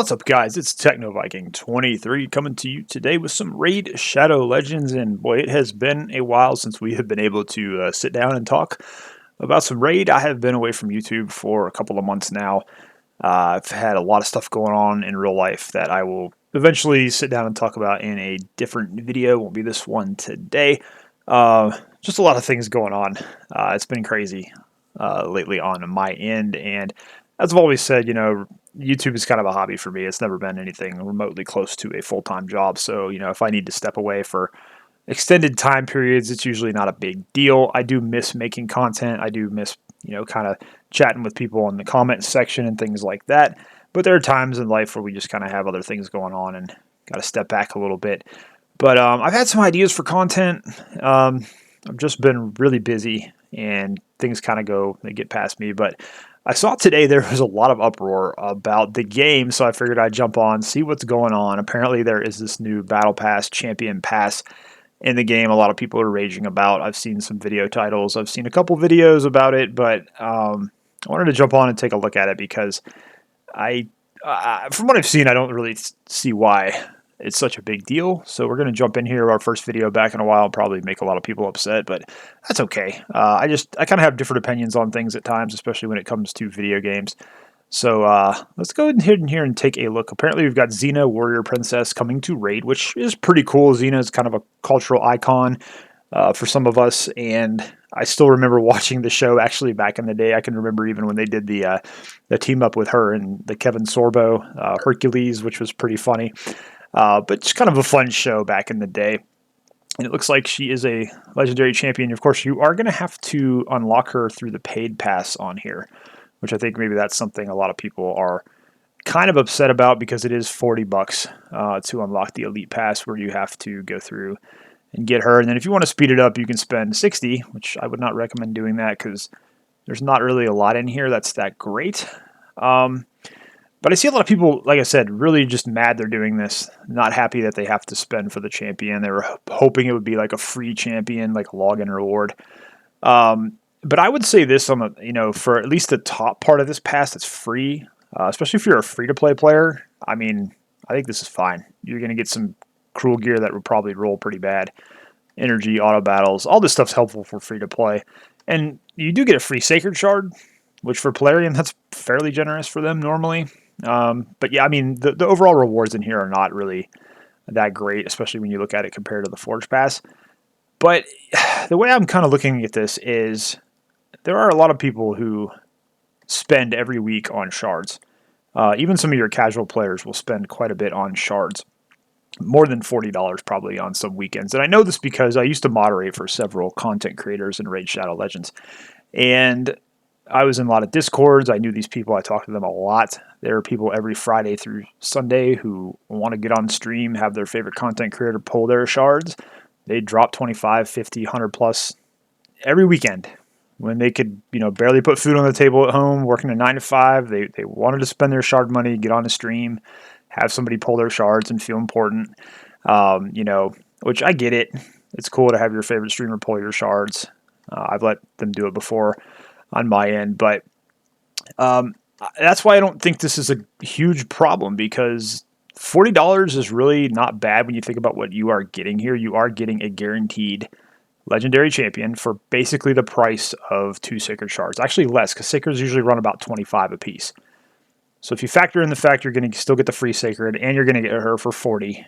What's up, guys? It's Techno Viking 23 coming to you today with some Raid Shadow Legends, and boy, it has been a while since we have been able to sit down and talk about some Raid. I have been away from YouTube for a couple of months now. I've had a lot of stuff going on in real life that I will eventually sit down and talk about in a different video. Won't be this one today. Just a lot of things going on. It's been crazy lately on my end, and as I've always said, YouTube is kind of a hobby for me. It's never been anything remotely close to a full-time job. So, if I need to step away for extended time periods, it's usually not a big deal. I do miss making content. I do miss, kind of chatting with people in the comment section and things like that. But there are times in life where we just kind of have other things going on and got to step back a little bit. But I've had some ideas for content. I've just been really busy and things kind of they get past me. But I saw today there was a lot of uproar about the game, so I figured I'd jump on, see what's going on. Apparently there is this new Battle Pass, Champion Pass in the game a lot of people are raging about. I've seen some video titles. I've seen a couple videos about it, but I wanted to jump on and take a look at it because from what I've seen, I don't really see why it's such a big deal. So we're going to jump in here. Our first video back in a while, probably make a lot of people upset, but that's okay. I kind of have different opinions on things at times, especially when it comes to video games. So let's go ahead in here and take a look. Apparently we've got Xena, Warrior Princess, coming to Raid, which is pretty cool. Xena is kind of a cultural icon for some of us, and I still remember watching the show actually back in the day. I can remember even when they did the team up with her and the Kevin Sorbo, Hercules, which was pretty funny. But just kind of a fun show back in the day. And it looks like she is a legendary champion. Of course, you are going to have to unlock her through the paid pass on here, which I think maybe that's something a lot of people are kind of upset about because it is $40 to unlock the Elite Pass, where you have to go through and get her. And then if you want to speed it up, you can spend $60, which I would not recommend doing that because there's not really a lot in here that's that great. But I see a lot of people, like I said, really just mad they're doing this, not happy that they have to spend for the champion. They were hoping it would be like a free champion, like a login reward. But I would say this on the, for at least the top part of this pass that's free, especially if you're a free-to-play player. I mean, I think this is fine. You're going to get some cruel gear that would probably roll pretty bad. Energy, auto battles, all this stuff's helpful for free-to-play. And you do get a free Sacred Shard, which for Plarian, that's fairly generous for them normally. But yeah, I mean, the overall rewards in here are not really that great, especially when you look at it compared to the Forge Pass. But the way I'm kind of looking at this is there are a lot of people who spend every week on shards. Even some of your casual players will spend quite a bit on shards. More than $40 probably on some weekends. And I know this because I used to moderate for several content creators in Raid Shadow Legends. And I was in a lot of Discords. I knew these people. I talked to them a lot. There are people every Friday through Sunday who want to get on stream, have their favorite content creator pull their shards. They drop 25, 50, 100 plus every weekend when they could, barely put food on the table at home, working a 9 to 5. They wanted to spend their shard money, get on a stream, have somebody pull their shards and feel important. Which I get it. It's cool to have your favorite streamer pull your shards. I've let them do it before on my end, but that's why I don't think this is a huge problem, because $40 is really not bad when you think about what you are getting here. You are getting a guaranteed legendary champion for basically the price of 2 Sacred Shards. Actually less, because Sacreds usually run about 25 a piece. So if you factor in the fact you're going to still get the free Sacred and you're going to get her for 40,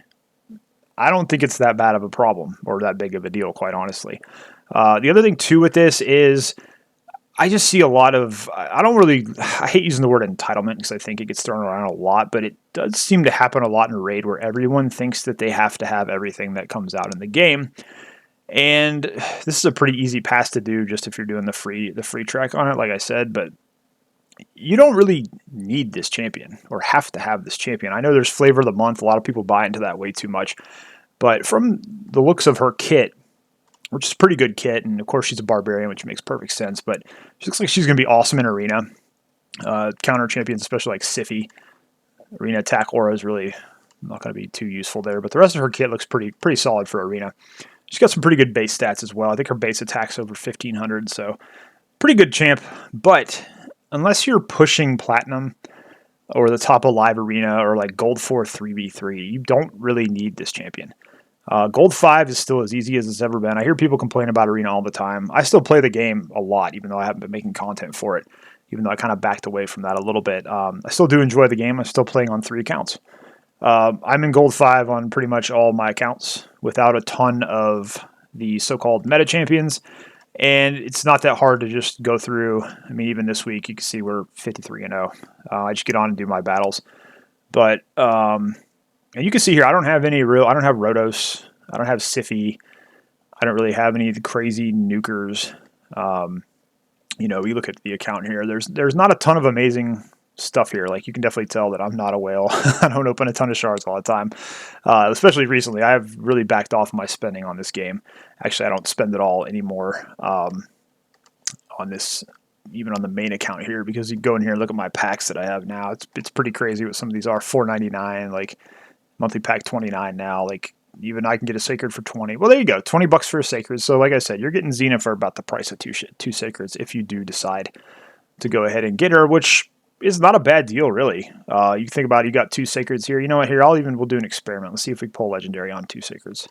I don't think it's that bad of a problem or that big of a deal, quite honestly. The other thing too with this is I just see a lot of, I hate using the word entitlement because I think it gets thrown around a lot, but it does seem to happen a lot in Raid where everyone thinks that they have to have everything that comes out in the game. And this is a pretty easy pass to do just if you're doing the free track on it, like I said, but you don't really need this champion or have to have this champion. I know there's flavor of the month. A lot of people buy into that way too much, but from the looks of her kit, which is a pretty good kit, and of course she's a barbarian, which makes perfect sense, but she looks like she's going to be awesome in Arena. Counter champions, especially like Sify. Arena attack aura is really not going to be too useful there, but the rest of her kit looks pretty solid for Arena. She's got some pretty good base stats as well. I think her base attack's over 1,500, so pretty good champ. But unless you're pushing Platinum, or the top of live arena or like gold 4 3v3. You don't really need this champion. Gold 5 is still as easy as it's ever been. I hear people complain about arena all the time. I still play the game a lot, even though I haven't been making content for it, even though I kind of backed away from that a little bit. I still do enjoy the game. I'm still playing on 3 accounts. I'm in gold 5 on pretty much all my accounts without a ton of the so-called meta champions. And it's not that hard to just go through. I mean, even this week, you can see we're 53-0. I just get on and do my battles. But, and you can see here, I don't have Rotos. I don't have Siffy. I don't really have any of the crazy nukers. You know, you look at the account here, there's not a ton of amazing stuff here. Like, you can definitely tell that I'm not a whale. I don't open a ton of shards all the time. Especially recently, I have really backed off my spending on this game. Actually, I don't spend it all anymore on this, even on the main account here, because you go in here and look at my packs that I have now. It's pretty crazy what some of these are. $4.99, like monthly pack 29 now. Like, even I can get a sacred for 20. Well, there you go, $20 for a sacred. So like I said, you're getting Xena for about the price of two sacreds if you do decide to go ahead and get her, which is not a bad deal, really. You think about it, you got 2 sacreds here. You know what? Here, we'll do an experiment. Let's see if we pull legendary on 2 sacreds.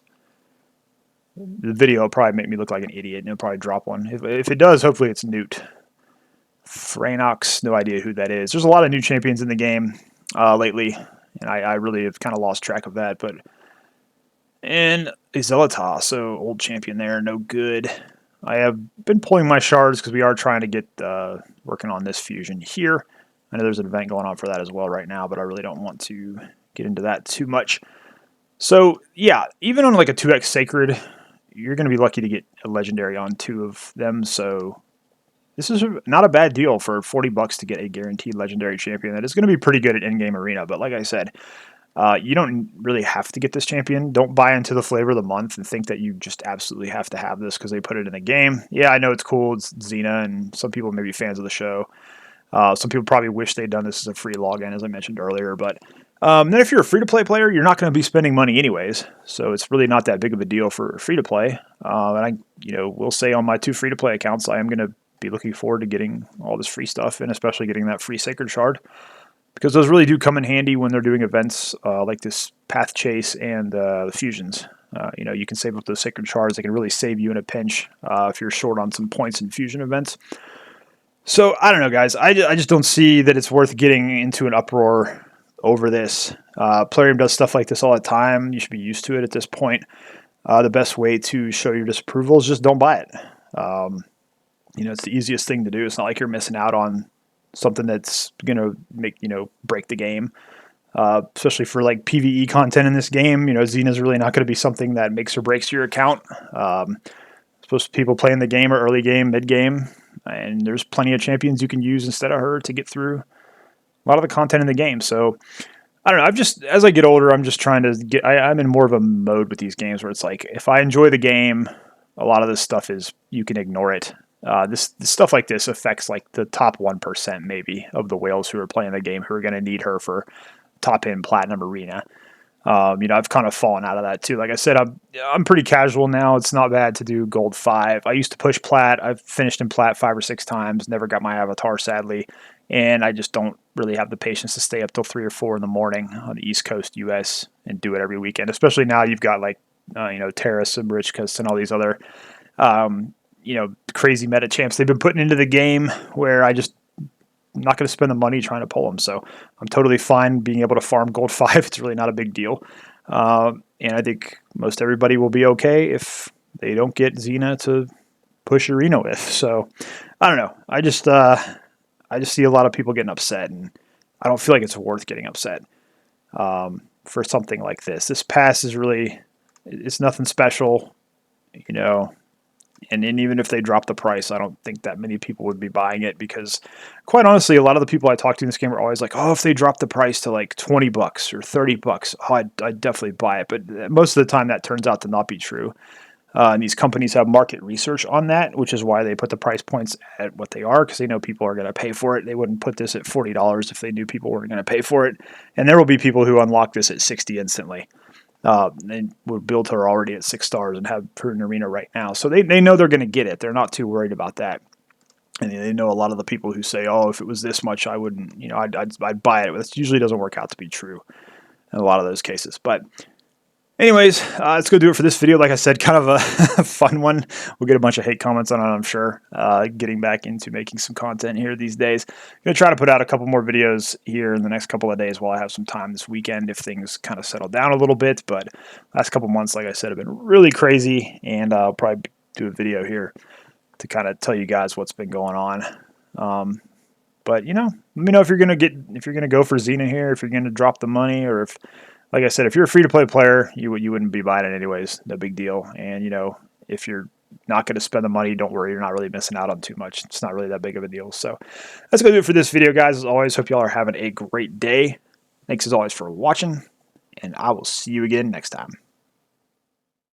The video will probably make me look like an idiot, and it'll probably drop one. If it does, hopefully it's Newt. Franox, no idea who that is. There's a lot of new champions in the game lately, and I really have kind of lost track of that. But and Xena, so old champion there, no good. I have been pulling my shards because we are trying to get working on this fusion here. I know there's an event going on for that as well right now, but I really don't want to get into that too much. So, yeah, even on like a 2x Sacred, you're going to be lucky to get a legendary on 2 of them. So, this is not a bad deal for $40 to get a guaranteed legendary champion. That is going to be pretty good at in-game arena. But like I said, you don't really have to get this champion. Don't buy into the flavor of the month and think that you just absolutely have to have this because they put it in the game. Yeah, I know it's cool. It's Xena, and some people may be fans of the show. Some people probably wish they'd done this as a free login, as I mentioned earlier. But then if you're a free-to-play player, you're not going to be spending money anyways. So it's really not that big of a deal for free-to-play. And I will say on my 2 free-to-play accounts, I am going to be looking forward to getting all this free stuff, and especially getting that free Sacred Shard, because those really do come in handy when they're doing events like this Path Chase and the Fusions. You can save up those Sacred Shards. They can really save you in a pinch if you're short on some points in Fusion events. So, I don't know, guys. I just don't see that it's worth getting into an uproar over this. Plarium does stuff like this all the time. You should be used to it at this point. The best way to show your disapproval is just don't buy it. It's the easiest thing to do. It's not like you're missing out on something that's going to make, break the game. Especially for like PvE content in this game. Xena's really not going to be something that makes or breaks your account. Supposed to people playing the game or early game, mid game. And there's plenty of champions you can use instead of her to get through a lot of the content in the game. So, I don't know. As I get older, I'm just trying to get, I'm in more of a mode with these games where it's like, if I enjoy the game, a lot of this stuff is, you can ignore it. This stuff like this affects like the top 1% maybe of the whales who are playing the game who are going to need her for top end platinum arena. I've kind of fallen out of that too. Like I said, I'm pretty casual now. It's not bad to do gold 5. I used to push plat. I've finished in plat 5 or 6 times. Never got my avatar, sadly, and I just don't really have the patience to stay up till 3 or 4 in the morning on the East Coast US and do it every weekend. Especially now you've got like Terrace and Richcus and all these other crazy meta champs they've been putting into the game where I'm not going to spend the money trying to pull them. So I'm totally fine being able to farm gold 5. It's really not a big deal. And I think most everybody will be okay if they don't get Xena to push arena with. So I don't know. I just see a lot of people getting upset, and I don't feel like it's worth getting upset for something like this. This pass is really, it's nothing special, And even if they drop the price, I don't think that many people would be buying it because, quite honestly, a lot of the people I talk to in this game are always like, oh, if they drop the price to like $20 or $30, I'd definitely buy it. But most of the time that turns out to not be true. And these companies have market research on that, which is why they put the price points at what they are, because they know people are going to pay for it. They wouldn't put this at $40 if they knew people weren't going to pay for it. And there will be people who unlock this at 60 instantly. They would build her already at 6 stars and have her in arena right now. So they know they're going to get it. They're not too worried about that. And they know a lot of the people who say, "Oh, if it was this much, I wouldn't, I'd buy it." It usually doesn't work out to be true in a lot of those cases. But anyways, let's go do it for this video. Like I said, kind of a fun one. We'll get a bunch of hate comments on it, I'm sure. Getting back into making some content here these days. Going to try to put out a couple more videos here in the next couple of days while I have some time this weekend if things kind of settle down a little bit. But last couple months, like I said, have been really crazy, and I'll probably do a video here to kind of tell you guys what's been going on. But let me know if you're gonna go for Xena here, if you're gonna drop the money, or if, like I said, if you're a free-to-play player, you wouldn't be buying it anyways. No big deal. And if you're not going to spend the money, don't worry. You're not really missing out on too much. It's not really that big of a deal. So that's going to do it for this video, guys. As always, hope y'all are having a great day. Thanks as always for watching, and I will see you again next time.